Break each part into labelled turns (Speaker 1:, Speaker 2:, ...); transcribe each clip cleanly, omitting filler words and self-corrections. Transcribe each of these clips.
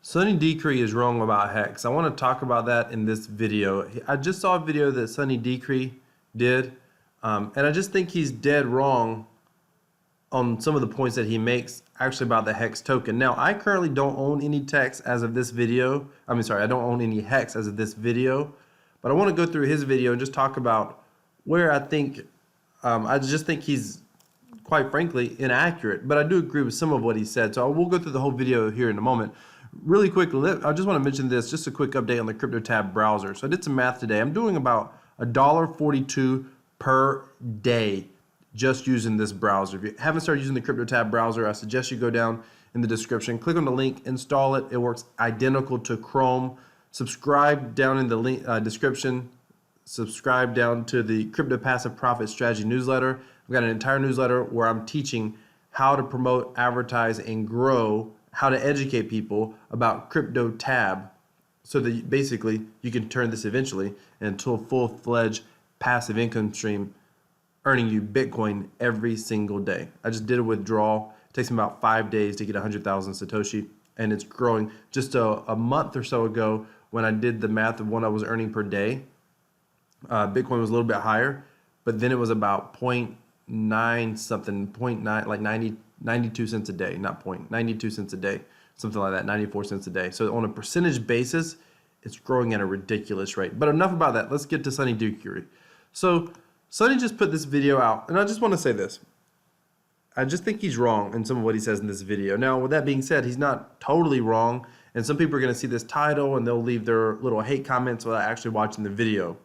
Speaker 1: Sonny Decree is wrong about Hex. I want to talk about that in this video. I just saw a video that Sonny Decree did, and I just think he's dead wrong on some of the points that he makes actually about the Hex token. Now, I currently don't own any Hex as of this video. I don't own any Hex as of this video, but I want to go through his video and just talk about where I think, I just think he's quite frankly inaccurate, but I do agree with some of what he said. So we'll go through the whole video here in a moment. Really quickly, I just want to mention this, just a quick update on the Cryptotab Browser. So I did some math today. I'm doing about $1.42 per day just using this browser. If you haven't started using the Cryptotab Browser, I suggest you go down in the description, click on the link, install it. It works identical to Chrome. Subscribe down in the link, description. Subscribe down to the Crypto Passive Profit Strategy newsletter. I've got an entire newsletter where I'm teaching how to promote, advertise, and grow, how to educate people about Cryptotab, so that basically you can turn this eventually into a full-fledged passive income stream, earning you Bitcoin every single day. I just did a withdrawal. It takes me about 5 days to get 100,000 Satoshi, and it's growing. Just a month or so ago, when I did the math of what I was earning per day, Bitcoin was a little bit higher, but then it was about 0.9 something, 0.9, like 92 cents a day, not 92 cents a day, something like that, 94 cents a day. So on a percentage basis, it's growing at a ridiculous rate. But enough about that. Let's get to Sonny Decree. So Sonny just put this video out, and I just want to say this. I just think he's wrong in some of what he says in this video. Now, with that being said, he's not totally wrong, and some people are going to see this title and they'll leave their little hate comments without actually watching the video.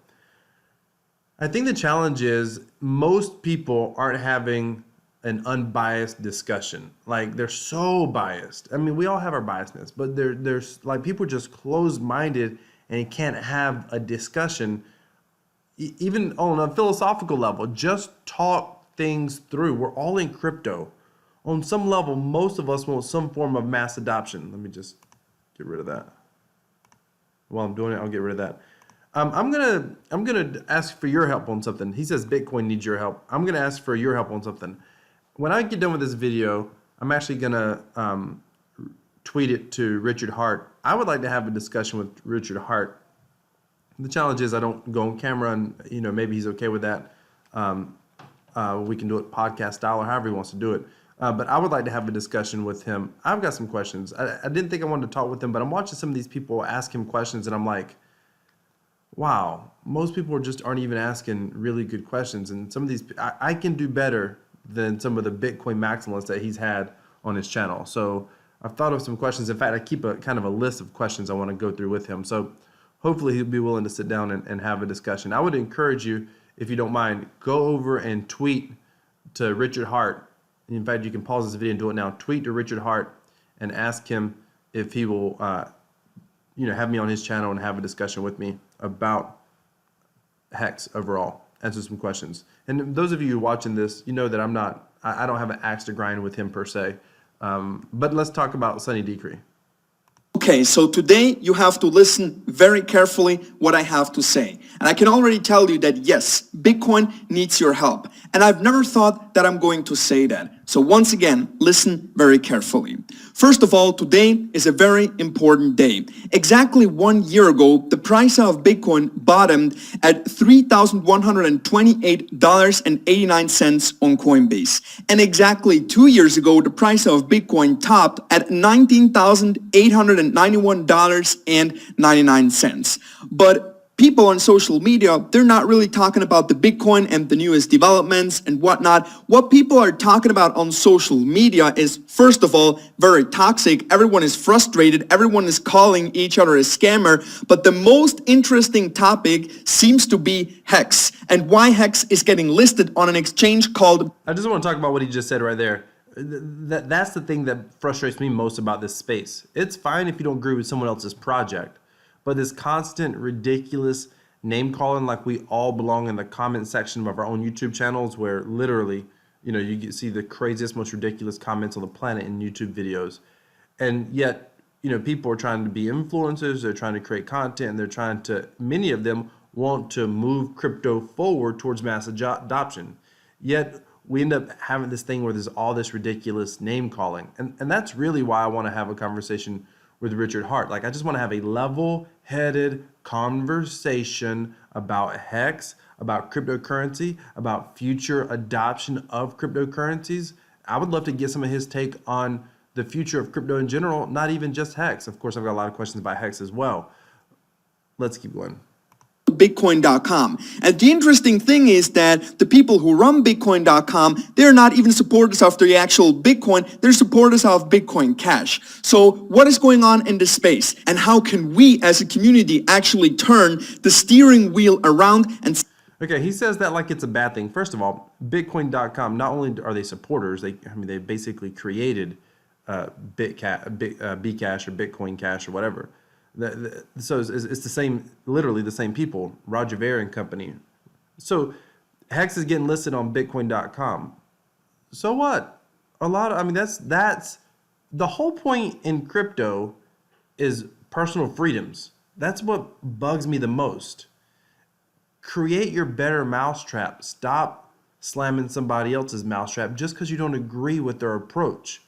Speaker 1: I think the challenge is most people aren't having an unbiased discussion. Like, they're so biased. I mean, we all have our biasness, but there's like people just closed-minded and can't have a discussion, even on a philosophical level. Just talk things through. We're all in crypto. On some level, most of us want some form of mass adoption. Let me just get rid of that. While I'm doing it, I'll get rid of that. I'm gonna ask for your help on something. He says Bitcoin needs your help. I'm gonna ask for your help on something. When I get done with this video, I'm actually gonna tweet it to Richard Hart. I would like to have a discussion with Richard Hart. The challenge is I don't go on camera, and maybe he's okay with that. We can do it podcast style or however he wants to do it. But I would like to have a discussion with him. I've got some questions. I didn't think I wanted to talk with him, but I'm watching some of these people ask him questions, and I'm like, wow, most people aren't even asking really good questions. And some of these, I can do better than some of the Bitcoin maximalists that he's had on his channel. So I've thought of some questions. In fact, I keep a kind of a list of questions I want to go through with him. So hopefully he'll be willing to sit down and have a discussion. I would encourage you, if you don't mind, go over and tweet to Richard Hart. In fact, you can pause this video and do it now. Tweet to Richard Hart and ask him if he will have me on his channel and have a discussion with me about Hex overall. Answer some questions. And those of you watching this, you know that I don't have an axe to grind with him per se. But let's talk about Sonny Decree.
Speaker 2: Okay, so today you have to listen very carefully what I have to say. And I can already tell you that yes, Bitcoin needs your help. And I've never thought that I'm going to say that. So once again, listen very carefully. First of all, today is a very important day. Exactly 1 year ago, the price of Bitcoin bottomed at $3,128.89 on Coinbase. And exactly 2 years ago, the price of Bitcoin topped at $19,891.99. But people on social media, they're not really talking about the Bitcoin and the newest developments and whatnot. What people are talking about on social media is, first of all, very toxic. Everyone is frustrated. Everyone is calling each other a scammer. But the most interesting topic seems to be Hex, and why Hex is getting listed on an exchange called...
Speaker 1: I just want to talk about what he just said right there. That's the thing that frustrates me most about this space. It's fine if you don't agree with someone else's project, but this constant ridiculous name calling, like we all belong in the comment section of our own YouTube channels, where literally, you see the craziest, most ridiculous comments on the planet in YouTube videos. And yet, people are trying to be influencers, they're trying to create content, and many of them want to move crypto forward towards mass adoption. Yet we end up having this thing where there's all this ridiculous name calling. And that's really why I want to have a conversation with Richard Hart. Like, I just want to have a level-headed conversation about Hex, about cryptocurrency, about future adoption of cryptocurrencies. I would love to get some of his take on the future of crypto in general, not even just Hex. Of course, I've got a lot of questions about Hex as well. Let's keep going.
Speaker 2: Bitcoin.com. And the interesting thing is that the people who run Bitcoin.com, they're not even supporters of the actual Bitcoin, they're supporters of Bitcoin Cash. So what is going on in this space? And how can we as a community actually turn the steering wheel around and...
Speaker 1: Okay, he says that like it's a bad thing. First of all, Bitcoin.com, not only are they supporters, they basically created Bcash or Bitcoin Cash or whatever. So it's the same, literally the same people, Roger Ver and company. So Hex is getting listed on Bitcoin.com. So what? That's the whole point in crypto is personal freedoms. That's what bugs me the most. Create your better mousetrap. Stop slamming somebody else's mousetrap just because you don't agree with their approach.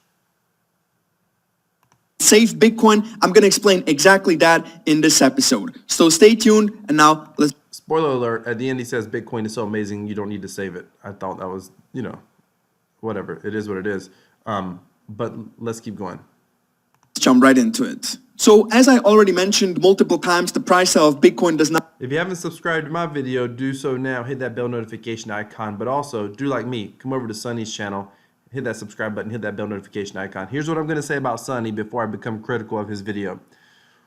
Speaker 2: Save Bitcoin. I'm going to explain exactly that in this episode. So stay tuned, and now let's...
Speaker 1: Spoiler alert, at the end he says Bitcoin is so amazing you don't need to save it. I thought that was, whatever. It is what it is. But let's keep going.
Speaker 2: Let's jump right into it. So as I already mentioned multiple times, the price of Bitcoin does not...
Speaker 1: If you haven't subscribed to my video, do so now. Hit that bell notification icon. But also, do like me. Come over to Sonny's channel. Hit that subscribe button, hit that bell notification icon. Here's what I'm going to say about Sonny before I become critical of his video,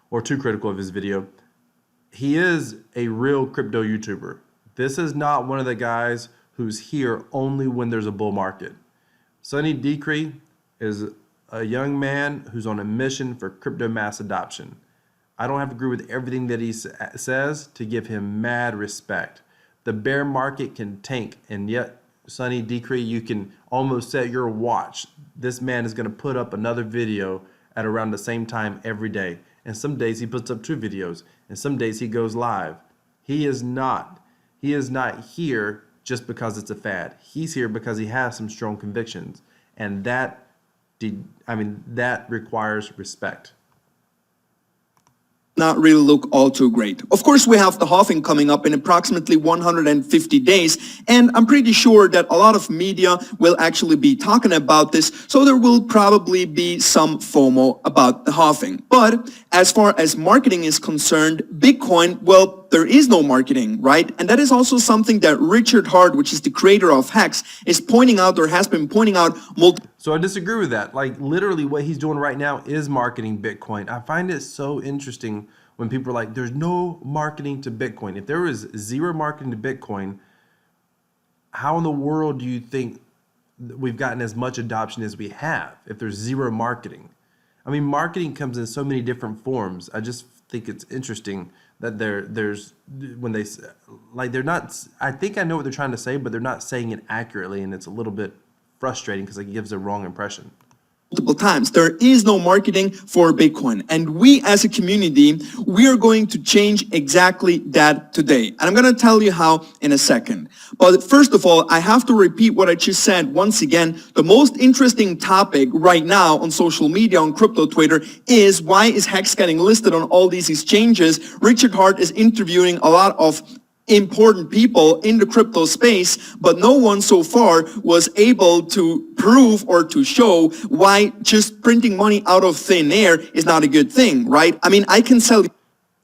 Speaker 1: or too critical of his video. He is a real crypto YouTuber. This is not one of the guys who's here only when there's a bull market. Sonny Decree is a young man who's on a mission for crypto mass adoption. I don't have to agree with everything that he says to give him mad respect. The bear market can tank, and yet Sonny Decree, you can almost set your watch. This man is going to put up another video at around the same time every day. And some days he puts up 2 videos, and some days he goes live. He is not here just because it's a fad. He's here because he has some strong convictions, and that requires respect.
Speaker 2: Not really look all too great. Of course, we have the halving coming up in approximately 150 days, and I'm pretty sure that a lot of media will actually be talking about this, so there will probably be some FOMO about the halving. But as far as marketing is concerned, Bitcoin, well, there is no marketing, right? And that is also something that Richard Hart, which is the creator of Hex, is pointing out, or has been pointing out multiple...
Speaker 1: So I disagree with that. Like, literally what he's doing right now is marketing Bitcoin. I find it so interesting when people are like, there's no marketing to Bitcoin. If there was zero marketing to Bitcoin, how in the world do you think we've gotten as much adoption as we have if there's zero marketing? I mean, marketing comes in so many different forms. I just think it's interesting that there's when they like they're not. I think I know what they're trying to say, but they're not saying it accurately, and it's a little bit frustrating because it gives a wrong impression.
Speaker 2: Multiple times. There is no marketing for Bitcoin, and we as a community, we are going to change exactly that today, and I'm going to tell you how in a second. But first of all, I have to repeat what I just said once again. The most interesting topic right now on social media, on crypto Twitter, is why is Hex getting listed on all these exchanges? Richard Hart is interviewing a lot of important people in the crypto space, but no one so far was able to prove or to show why just printing money out of thin air is not a good thing, right? I mean, I can tell you.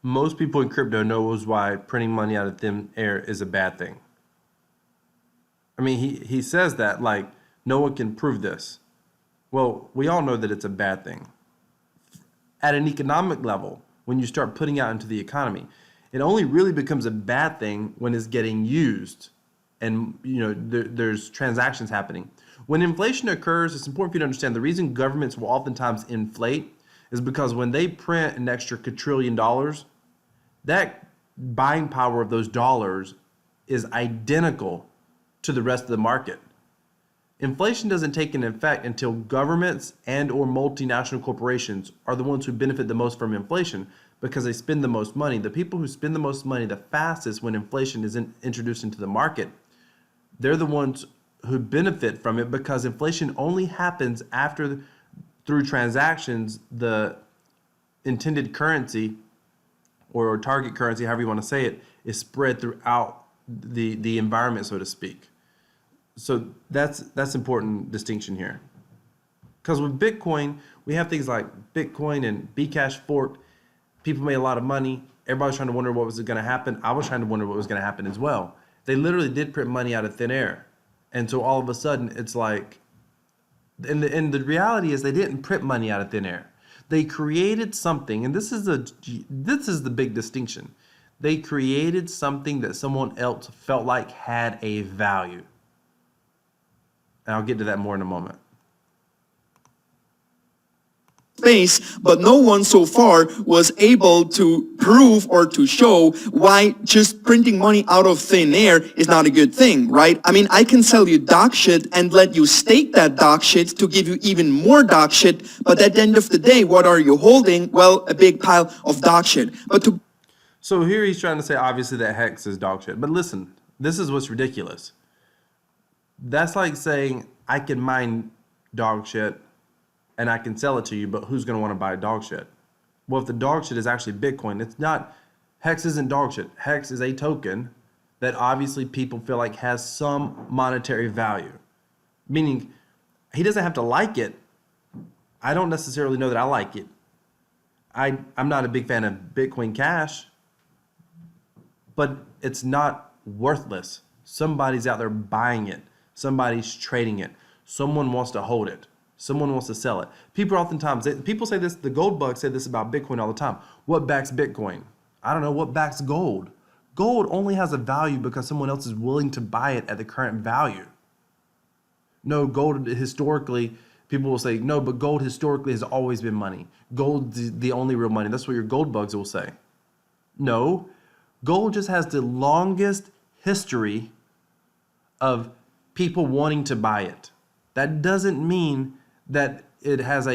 Speaker 1: Most people in crypto knows why printing money out of thin air is a bad thing. I mean, he says that like no one can prove this. Well, we all know that it's a bad thing. At an economic level, when you start putting out into the economy, it only really becomes a bad thing when it's getting used and there's transactions happening. When inflation occurs, it's important for you to understand the reason governments will oftentimes inflate is because when they print an extra quadrillion dollars, that buying power of those dollars is identical to the rest of the market. Inflation doesn't take an effect until governments and or multinational corporations are the ones who benefit the most from inflation because they spend the most money. The people who spend the most money the fastest when inflation is introduced into the market, they're the ones who benefit from it because inflation only happens after, through transactions, the intended currency or target currency, however you want to say it, is spread throughout the environment, so to speak. So that's important distinction here. Because with Bitcoin, we have things like Bitcoin and Bcash fork. People made a lot of money. Everybody's trying to wonder what was going to happen. I was trying to wonder what was going to happen as well. They literally did print money out of thin air. And so all of a sudden, it's like, and the reality is they didn't print money out of thin air. They created something, and this is the big distinction. They created something that someone else felt like had a value. And I'll get to that more in a moment.
Speaker 2: Space, but no one so far was able to prove or to show why just printing money out of thin air is not a good thing, right? I mean, I can sell you dog shit and let you stake that dog shit to give you even more dog shit, but at the end of the day, what are you holding? Well, a big pile of dog shit.
Speaker 1: So here he's trying to say, obviously, that Hex is dog shit. But listen, this is what's ridiculous. That's like saying, I can mine dog shit and I can sell it to you, but who's going to want to buy dog shit? Well, if the dog shit is actually Bitcoin, it's not, Hex isn't dog shit. Hex is a token that obviously people feel like has some monetary value. Meaning, he doesn't have to like it. I don't necessarily know that I like it. I'm not a big fan of Bitcoin Cash, but it's not worthless. Somebody's out there buying it. Somebody's trading it. Someone wants to hold it. Someone wants to sell it. People oftentimes, people say this, the gold bugs say this about Bitcoin all the time. What backs Bitcoin? I don't know. What backs gold? Gold only has a value because someone else is willing to buy it at the current value. No, gold historically, people will say, no, but gold historically has always been money. Gold's the only real money. That's what your gold bugs will say. No, gold just has the longest history of people wanting to buy it. That doesn't mean that it has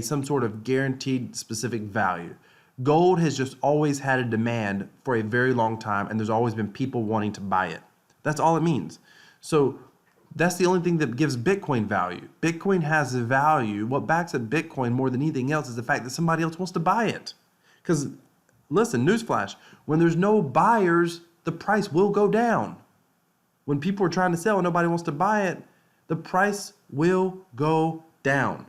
Speaker 1: some sort of guaranteed specific value. Gold has just always had a demand for a very long time, and there's always been people wanting to buy it. That's all it means. So that's the only thing that gives Bitcoin value. Bitcoin has a value. What backs up Bitcoin more than anything else is the fact that somebody else wants to buy it. Because, listen, newsflash, when there's no buyers, the price will go down. When people are trying to sell and nobody wants to buy it, the price will go down.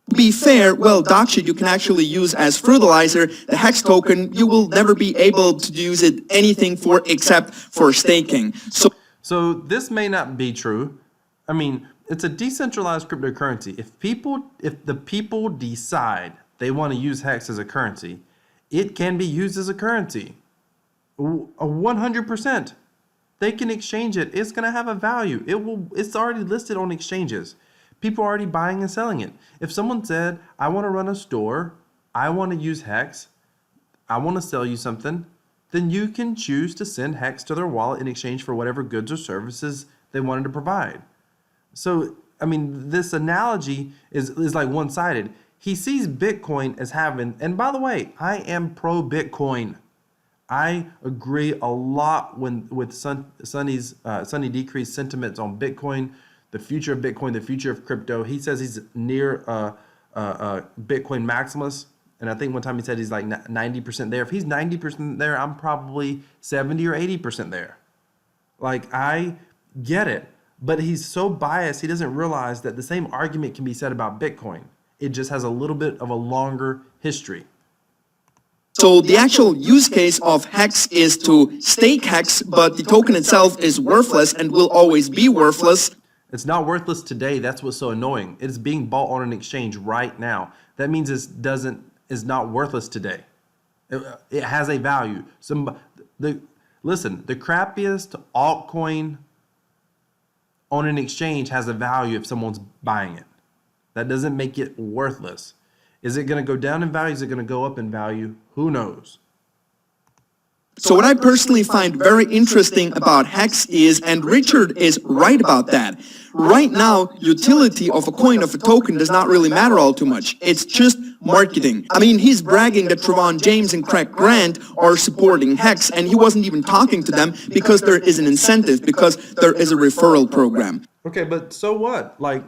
Speaker 2: To be fair, well, dog shit you can actually use as fertilizer. The Hex token, you will never be able to use it anything for except for staking.
Speaker 1: So this may not be true. I mean, it's a decentralized cryptocurrency. If the people decide they want to use Hex as a currency, it can be used as a currency. 100%. They can exchange it. It's going to have a value. It's already listed on exchanges. People are already buying and selling it. If someone said, I want to run a store, I want to use Hex, I want to sell you something, then you can choose to send Hex to their wallet in exchange for whatever goods or services they wanted to provide. So, I mean, this analogy is like one-sided. He sees Bitcoin as having, and by the way, I am pro-Bitcoin. I agree a lot with Sonny Decree's sentiments on Bitcoin, the future of Bitcoin, the future of crypto. He says he's near Bitcoin maximus, and I think one time he said he's like 90% there. If he's 90% there, I'm probably 70 or 80% there. Like, I get it, but he's so biased, he doesn't realize that the same argument can be said about Bitcoin. It just has a little bit of a longer history.
Speaker 2: So the actual use case of Hex is to stake Hex, but the token itself is worthless and will always be worthless.
Speaker 1: It's not worthless today. That's what's so annoying. It is being bought on an exchange right now. That means it is not worthless today. It has a value. Listen, the crappiest altcoin on an exchange has a value if someone's buying it. That doesn't make it worthless. Is it going to go down in value? Is it going to go up in value? Who knows?
Speaker 2: So what I personally find very interesting about Hex is, and Richard is right about that, right now, utility of a coin, of a token, does not really matter all too much. It's just marketing. I mean, he's bragging that Tron James and Craig Grant are supporting Hex, and he wasn't even talking to them because there is an incentive, because there is a referral program.
Speaker 1: Okay, but so what? Like,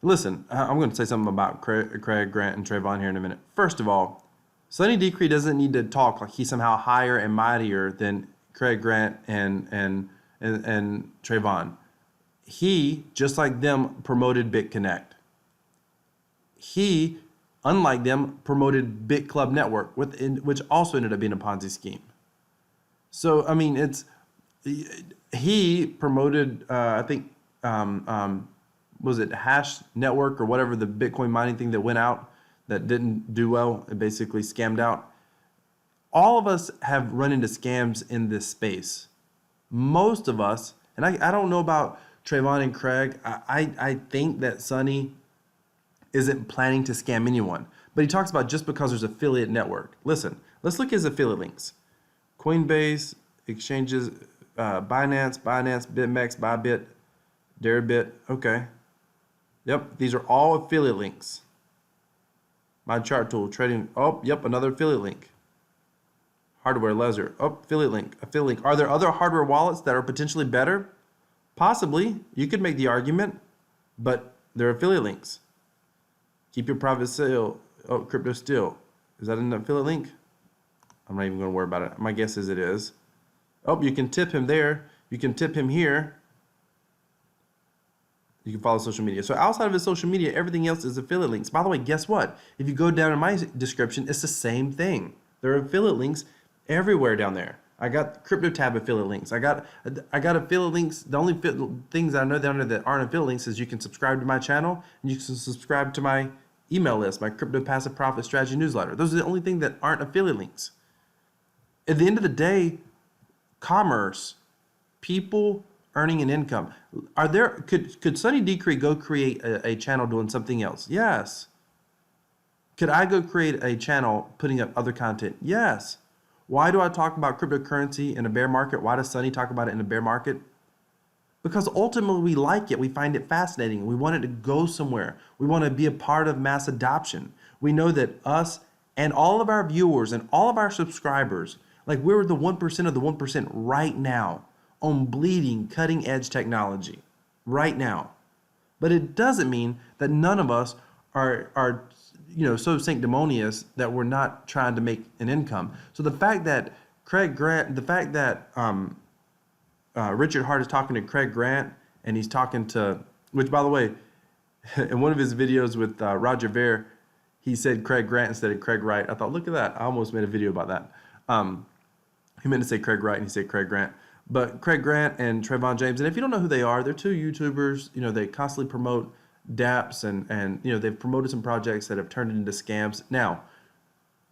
Speaker 1: listen, I'm going to say something about Craig Grant and Trayvon here in a minute. First of all, Sonny Decree doesn't need to talk like he's somehow higher and mightier than Craig Grant and Trayvon. He, just like them, promoted BitConnect. He, unlike them, promoted BitClub Network, which also ended up being a Ponzi scheme. So, I mean, he promoted, I think, was it Hash Network or whatever, the Bitcoin mining thing that went out that didn't do well. It basically scammed out. All of us have run into scams in this space. Most of us, and I don't know about Trayvon and Craig. I think that Sonny isn't planning to scam anyone. But he talks about just because there's affiliate network. Listen, let's look at his affiliate links. Coinbase, exchanges, Binance, BitMEX, Bybit, Deribit. Okay. Yep, these are all affiliate links. My chart tool, trading. Oh, yep, another affiliate link. Hardware, Ledger. Oh, affiliate link. Are there other hardware wallets that are potentially better? Possibly. You could make the argument, but they're affiliate links. Keep your private sale. Oh, crypto still. Is that an affiliate link? I'm not even going to worry about it. My guess is it is. Oh, you can tip him there. You can tip him here. You can follow social media. So outside of his social media, everything else is affiliate links. By the way, guess what? If you go down in my description, it's the same thing. There are affiliate links everywhere down there. I got Cryptotab affiliate links. I got affiliate links. The only things I know down there that aren't affiliate links is you can subscribe to my channel and you can subscribe to my email list, my Crypto Passive Profit Strategy newsletter. Those are the only thing that aren't affiliate links. At the end of the day, commerce, people earning an income. Could Sonny Decree go create a channel doing something else? Yes. Could I go create a channel putting up other content? Yes. Why do I talk about cryptocurrency in a bear market? Why does Sonny talk about it in a bear market? Because ultimately we like it. We find it fascinating. We want it to go somewhere. We want to be a part of mass adoption. We know that us and all of our viewers and all of our subscribers, like we're the 1% of the 1% right now on bleeding, cutting edge technology right now. But it doesn't mean that none of us are so sanctimonious that we're not trying to make an income. So the fact that Richard Hart is talking to Craig Grant and he's talking to, which by the way, in one of his videos with Roger Ver, he said Craig Grant instead of Craig Wright. I thought, look at that. I almost made a video about that. He meant to say Craig Wright and he said Craig Grant. But Craig Grant and Trayvon James, and if you don't know who they are, they're two YouTubers. They constantly promote dApps and they've promoted some projects that have turned into scams. Now,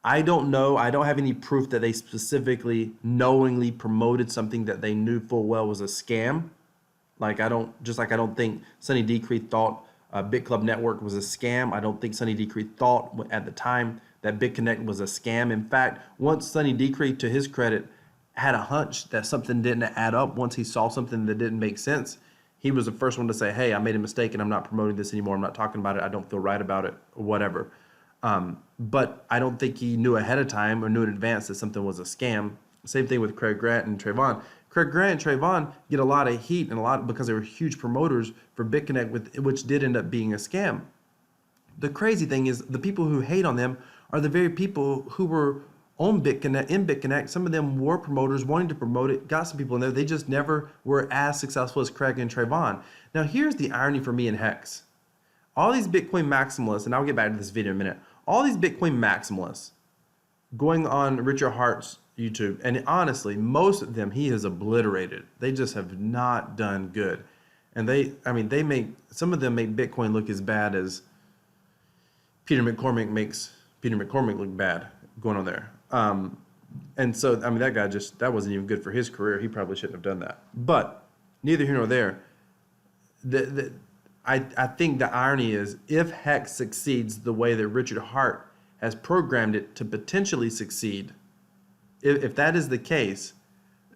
Speaker 1: I don't know. I don't have any proof that they specifically knowingly promoted something that they knew full well was a scam. I don't think Sonny Decree thought BitClub Network was a scam. I don't think Sonny Decree thought at the time that BitConnect was a scam. In fact, once Sonny Decree, to his credit, had a hunch that something didn't add up, once he saw something that didn't make sense, he was the first one to say, hey, I made a mistake and I'm not promoting this anymore. I'm not talking about it. I don't feel right about it or whatever. But I don't think he knew ahead of time or knew in advance that something was a scam. Same thing with Craig Grant and Trayvon. Craig Grant and Trayvon get a lot of heat and because they were huge promoters for BitConnect, which did end up being a scam. The crazy thing is the people who hate on them are the very people who were on BitConnect. Some of them were promoters wanting to promote it, got some people in there. They just never were as successful as Craig and Trayvon. Now, here's the irony for me in Hex. All these Bitcoin maximalists, and I'll get back to this video in a minute, all these Bitcoin maximalists going on Richard Hart's YouTube, and honestly, most of them he has obliterated. They just have not done good. And some of them make Bitcoin look as bad as Peter McCormick makes Peter McCormick look bad going on there. And so, that guy that wasn't even good for his career. He probably shouldn't have done that. But neither here nor there. I think the irony is if Hex succeeds the way that Richard Hart has programmed it to potentially succeed, if that is the case,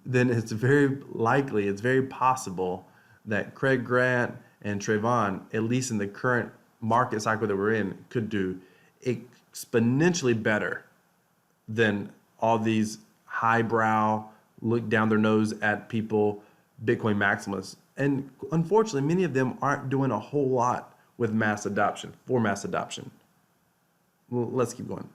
Speaker 1: then it's very likely, it's very possible that Craig Grant and Trayvon, at least in the current market cycle that we're in, could do exponentially better than all these highbrow, look down their nose at people, Bitcoin maximalists. And unfortunately, many of them aren't doing a whole lot with mass adoption, for mass adoption. Well, let's keep going.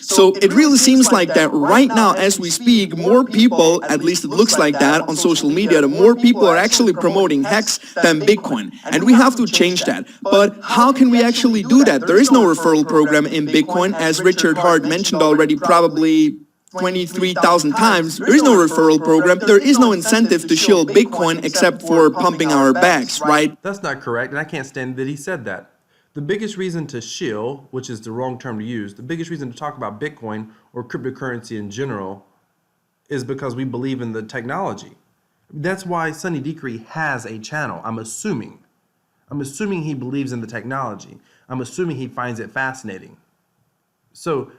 Speaker 2: So it really seems like that right now as we speak, more people, at least it looks like that on social media, the more people are actually promoting Hex than Bitcoin. And we have to change that. But how can we actually do that? There is no referral program in Bitcoin, as Richard Hart mentioned already probably 23,000 times. There is no referral program. There is no incentive to shield Bitcoin except for pumping our bags, right?
Speaker 1: That's not correct, and I can't stand that he said that. The biggest reason to shill, which is the wrong term to use, the biggest reason to talk about Bitcoin or cryptocurrency in general is because we believe in the technology. That's why Sonny Decree has a channel, I'm assuming. I'm assuming he believes in the technology. I'm assuming he finds it fascinating. So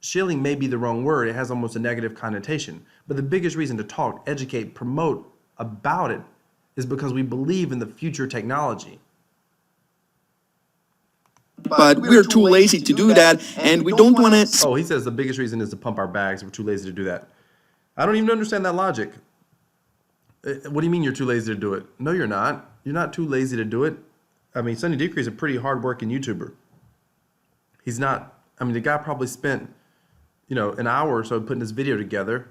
Speaker 1: shilling may be the wrong word. It has almost a negative connotation. But the biggest reason to talk, educate, promote about it is because we believe in the future technology.
Speaker 2: But we're too lazy to do that, and we don't want to...
Speaker 1: Oh, he says the biggest reason is to pump our bags. We're too lazy to do that. I don't even understand that logic. What do you mean you're too lazy to do it? No, you're not. You're not too lazy to do it. I mean, Sonny Decree is a pretty hard-working YouTuber. He's not... I mean, the guy probably spent, an hour or so putting this video together,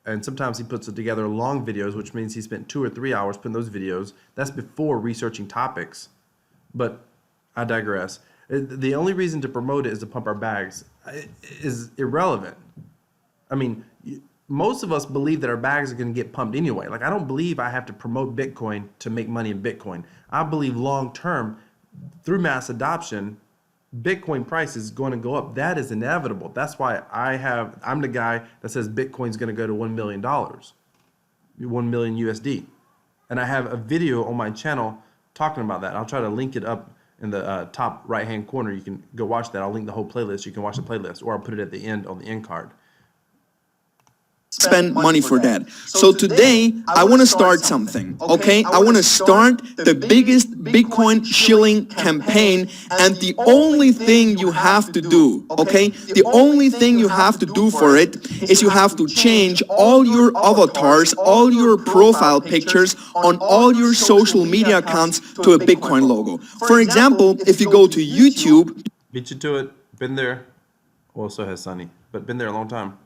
Speaker 1: and sometimes he puts it together long videos, which means he spent 2 or 3 hours putting those videos. That's before researching topics. But I digress. The only reason to promote it is to pump our bags is irrelevant. I mean, most of us believe that our bags are going to get pumped anyway. Like, I don't believe I have to promote Bitcoin to make money in Bitcoin. I believe long term, through mass adoption, Bitcoin price is going to go up. That is inevitable. That's why I'm the guy that says Bitcoin's going to go to $1 million, 1 million USD. And I have a video on my channel talking about that. I'll try to link it up in the top right hand corner. You can go watch that. I'll link the whole playlist. You can watch the playlist, or I'll put it at the end on the end card.
Speaker 2: Spend money for that. So today, I want to start something, okay? I want to start the biggest Bitcoin shilling campaign, and the only thing you have to do, okay? The only thing you have to do for it is you have to change all your avatars, all your profile pictures on all your social media accounts to a Bitcoin logo. For example, if you go to YouTube...
Speaker 1: Beat you to it. Been there. Also has Sonny, but been there a long time.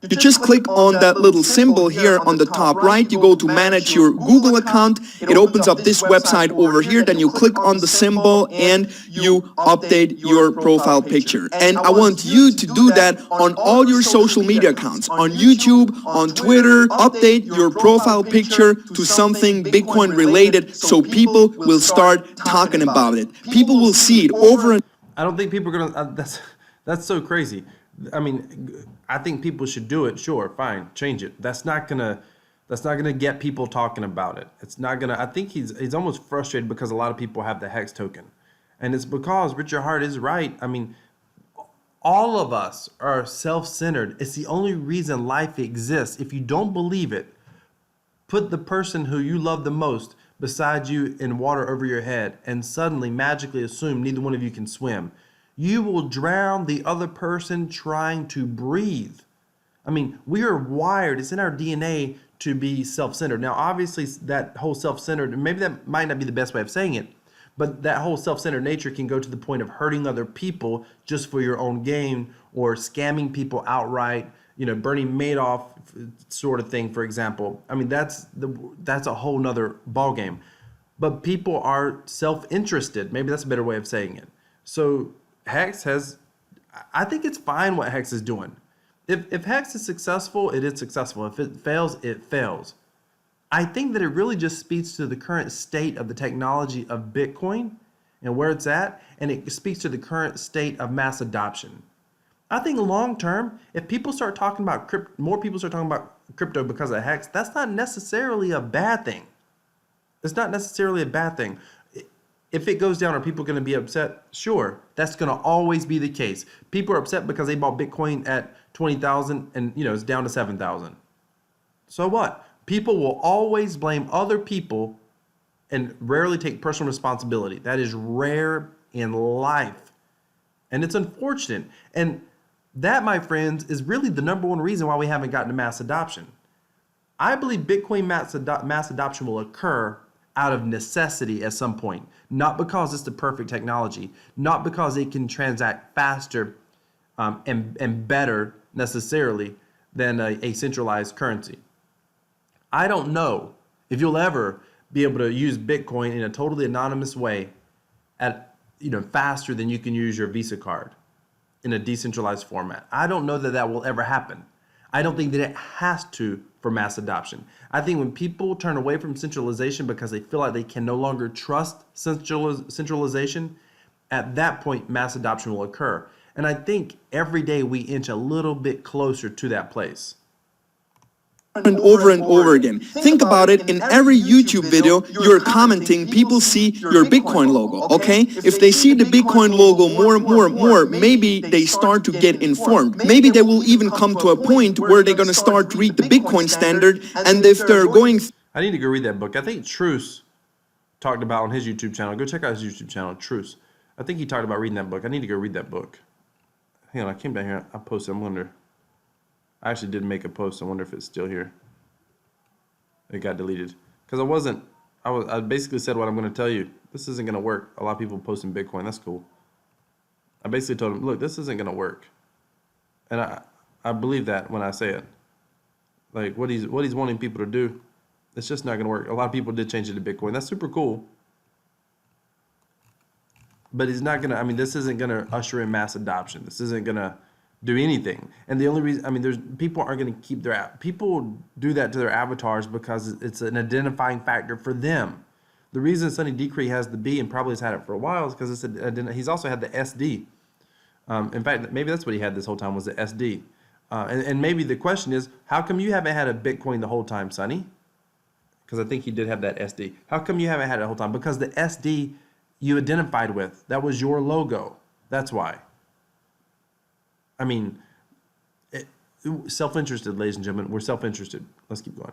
Speaker 2: You just click on that little symbol here on the top right, you go to manage your Google account, it opens up this website over here, then you click on the symbol and you update your profile picture. And I want you to do that on all your social media accounts, on YouTube, on Twitter. Update your profile picture to something Bitcoin related so people will start talking about it. People will see it over and...
Speaker 1: I don't think people are going to... That's so crazy. I mean, I think people should do it. Sure, fine, change it. That's not gonna get people talking about it. It's not gonna. I think he's almost frustrated because a lot of people have the Hex token, and it's because Richard Hart is right. I mean, all of us are self-centered. It's the only reason life exists. If you don't believe it, put the person who you love the most beside you in water over your head, and suddenly magically assume neither one of you can swim. You will drown the other person trying to breathe. I mean, we are wired, it's in our DNA to be self-centered. Now, obviously, that whole self-centered, and maybe that might not be the best way of saying it, but that whole self-centered nature can go to the point of hurting other people just for your own gain, or scamming people outright, Bernie Madoff sort of thing, for example. I mean, that's a whole nother ballgame. But people are self-interested. Maybe that's a better way of saying it. So Hex I think it's fine what Hex is doing. If Hex is successful, it is successful. If it fails, it fails. I think that it really just speaks to the current state of the technology of Bitcoin and where it's at, and it speaks to the current state of mass adoption. I think long term, if people start talking about more people start talking about crypto because of Hex, that's not necessarily a bad thing. It's not necessarily a bad thing. If it goes down, are people going to be upset? Sure, that's going to always be the case. People are upset because they bought Bitcoin at 20,000 and it's down to 7,000. So what? People will always blame other people and rarely take personal responsibility. That is rare in life, and it's unfortunate. And that, my friends, is really the number one reason why we haven't gotten to mass adoption. I believe Bitcoin mass adoption will occur out of necessity at some point, not because it's the perfect technology, not because it can transact faster and better necessarily than a centralized currency. I don't know if you'll ever be able to use Bitcoin in a totally anonymous way at faster than you can use your Visa card in a decentralized format. I don't know that that will ever happen. I don't think that it has to for mass adoption. I think when people turn away from centralization because they feel like they can no longer trust centralization, at that point mass adoption will occur. And I think every day we inch a little bit closer to that place.
Speaker 2: And over again. Think about it, in every YouTube video you're commenting, people see your Bitcoin logo, okay? If they see the Bitcoin logo more, maybe they start to get informed. Maybe they will even come to a point where they're going to start to read the Bitcoin standard, and if they're going...
Speaker 1: I need to go read that book. I think Truce talked about on his YouTube channel. Go check out his YouTube channel, Truce. I think he talked about reading that book. I need to go read that book. Hang on, I came down here. I posted. I wonder. I actually did make a post. I wonder if it's still here. It got deleted because I basically said what I'm going to tell you. This isn't going to work. A lot of people posting Bitcoin. That's cool. I basically told them, look, this isn't going to work, and I believe that when I say it. Like what he's wanting people to do, it's just not going to work. A lot of people did change it to Bitcoin. That's super cool. But he's not going to, this isn't going to usher in mass adoption. This isn't going to do anything. And the only reason, people aren't going to keep people do that to their avatars because it's an identifying factor for them. The reason Sonny Decree has the B and probably has had it for a while is because he's also had the SD. In fact, maybe that's what he had this whole time was the SD. And maybe the question is, how come you haven't had a Bitcoin the whole time, Sonny? Because I think he did have that SD. How come you haven't had it the whole time? Because the SD you identified with. That was your logo. That's why. Self-interested, ladies and gentlemen. We're self-interested. Let's keep going.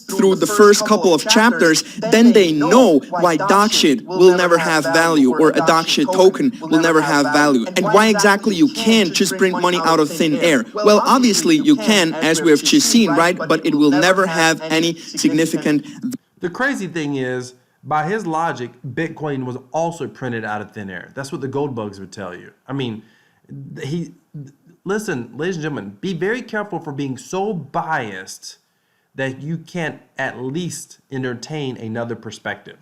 Speaker 2: Through the first couple of chapters, then they know why dog shit will never have value, or a dog shit token will never have value, and why exactly you can't just print money out of thin air. Well, obviously you can, as we have just seen, right? But it will never have any significant...
Speaker 1: The crazy thing is, by his logic, Bitcoin was also printed out of thin air. That's what the gold bugs would tell you. Listen, ladies and gentlemen, be very careful for being so biased that you can't at least entertain another perspective.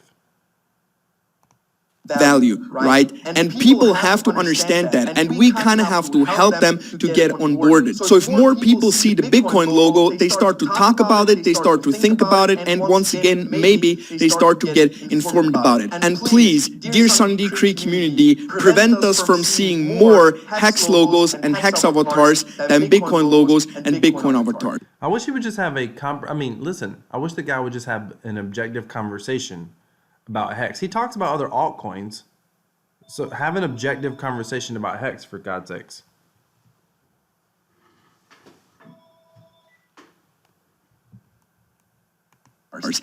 Speaker 2: Value, right? And people have to understand that, and we kind of have to help them to get onboarded. So if more people see the Bitcoin logo, they start to talk about it, they start to think about it, and once again, maybe they start to get informed about it. And please, dear Sonny Decree community, prevent us from seeing more Hex logos and Hex avatars than Bitcoin logos and Bitcoin avatars.
Speaker 1: I wish he would just have listen, I wish the guy would just have an objective conversation about Hex. He talks about other altcoins, so have an objective conversation about Hex, for God's sakes.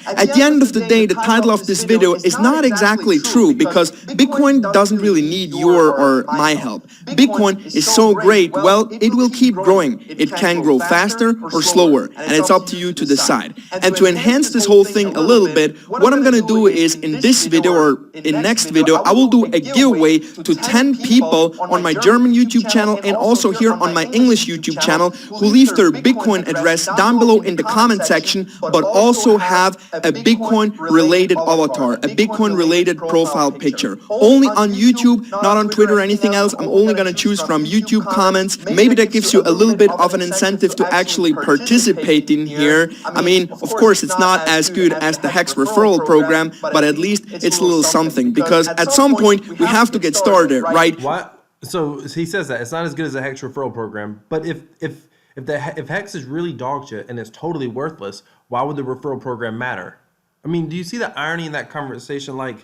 Speaker 2: At the end of the day, the title of this video is not exactly true, because Bitcoin doesn't really need your or my help. Bitcoin is so great, well, it will keep growing. It can grow faster or slower, and it's up to you to decide. And to enhance this whole thing a little bit, what I'm gonna do is, in this video or in next video, I will do a giveaway to 10 people on my German YouTube channel and also here on my English YouTube channel who leave their Bitcoin address down below in the comment section, but also have a Bitcoin related avatar, a Bitcoin related profile picture. Only on YouTube, not on Twitter or anything else. I'm only gonna choose from YouTube comments. Maybe that gives you a little bit of an incentive to actually participate in here. Of course, it's not as good as the Hex referral program, but at least it's a little something, because at some point we have to get started, right?
Speaker 1: What? So he says that it's not as good as a Hex referral program, but if Hex is really dog shit and it's totally worthless, why would the referral program matter? Do you see the irony in that conversation? Like,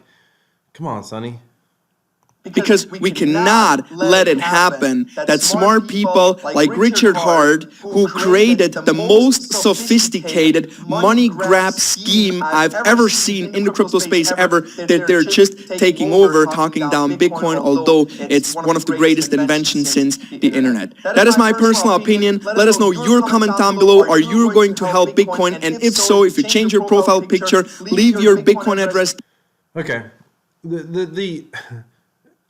Speaker 1: come on, Sonny.
Speaker 2: Because we cannot let it happen that smart people like Richard Hart, who created the most sophisticated money grab scheme I've ever seen in the crypto space ever, that they're just taking over, talking down Bitcoin, although it's one of the greatest inventions since the internet. That is my personal opinion. Let us know your comment down below. Are you going to help Bitcoin? And if so, if you change your profile picture, leave your Bitcoin address.
Speaker 1: Okay.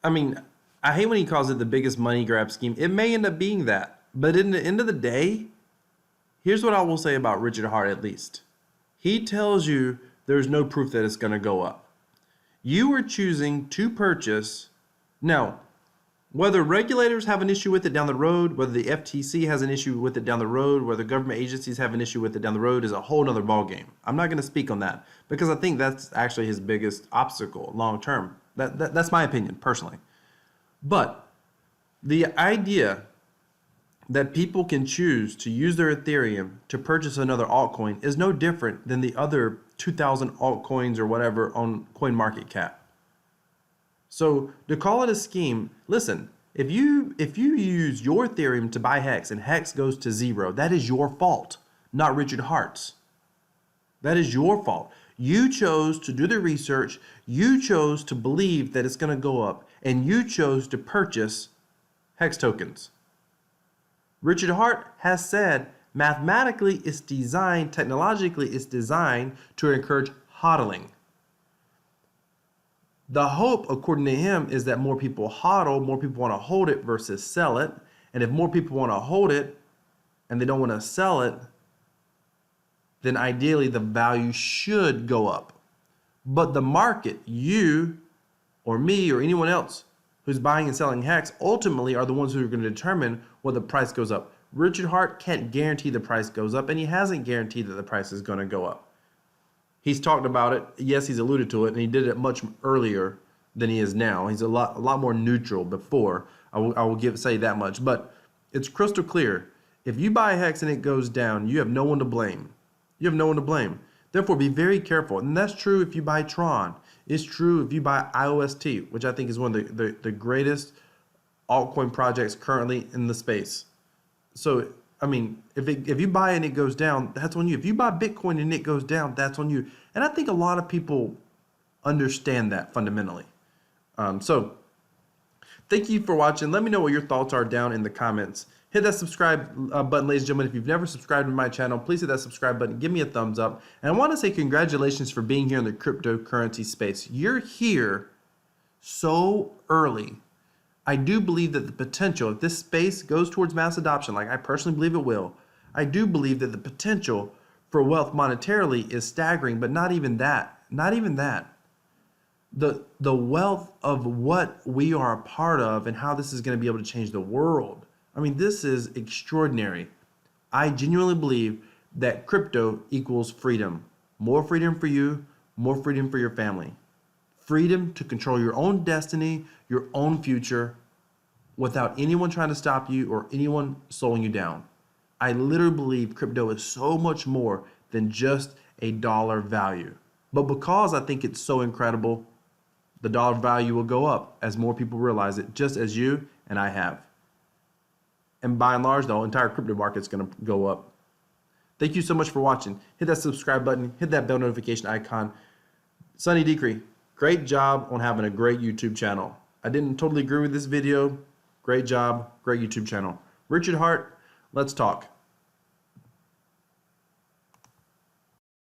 Speaker 1: I mean, I hate when he calls it the biggest money grab scheme. It may end up being that. But in the end of the day, here's what I will say about Richard Hart at least. He tells you there's no proof that it's going to go up. You are choosing to purchase. Now, whether regulators have an issue with it down the road, whether the FTC has an issue with it down the road, whether government agencies have an issue with it down the road is a whole nother ballgame. I'm not going to speak on that because I think that's actually his biggest obstacle long term. That's my opinion personally. But the idea that people can choose to use their Ethereum to purchase another altcoin is no different than the other 2,000 altcoins or whatever on CoinMarketCap. So to call it a scheme, listen, if you use your Ethereum to buy Hex and Hex goes to zero, that is your fault, not Richard Hart's. That is your fault. You chose to do the research, you chose to believe that it's going to go up, and you chose to purchase Hex tokens. Richard Hart has said mathematically it's designed, technologically it's designed to encourage hodling. The hope, according to him, is that more people hodl, more people want to hold it versus sell it. And if more people want to hold it and they don't want to sell it, then ideally the value should go up. But the market, you or me or anyone else who's buying and selling Hex, ultimately are the ones who are going to determine whether the price goes up. Richard Hart can't guarantee the price goes up, and he hasn't guaranteed that the price is going to go up. He's talked about it. Yes, he's alluded to it, and he did it much earlier than he is now. He's a lot more neutral before. I will say that much. But it's crystal clear. If you buy Hex and it goes down, you have no one to blame. You have no one to blame. Therefore, be very careful. And that's true if you buy Tron. It's true if you buy IOST, which I think is one of the greatest altcoin projects currently in the space. So, I mean, if you buy and it goes down, that's on you. If you buy Bitcoin and it goes down, that's on you. And I think a lot of people understand that fundamentally. So, thank you for watching. Let me know what your thoughts are down in the comments. Hit that subscribe button, ladies and gentlemen. If you've never subscribed to my channel, please hit that subscribe button. Give me a thumbs up. And I want to say congratulations for being here in the cryptocurrency space. You're here so early. I do believe that the potential, if this space goes towards mass adoption, like I personally believe it will, I do believe that the potential for wealth monetarily is staggering, but not even that. Not even that. The wealth of what we are a part of and how this is going to be able to change the world. I mean, this is extraordinary. I genuinely believe that crypto equals freedom. More freedom for you, more freedom for your family. Freedom to control your own destiny, your own future, without anyone trying to stop you or anyone slowing you down. I literally believe crypto is so much more than just a dollar value. But because I think it's so incredible, the dollar value will go up as more people realize it, just as you and I have. And by and large, the entire crypto market's going to go up. Thank you so much for watching. Hit that subscribe button. Hit that bell notification icon. Sonny Decree, great job on having a great YouTube channel. I didn't totally agree with this video. Great job. Great YouTube channel. Richard Hart, let's talk.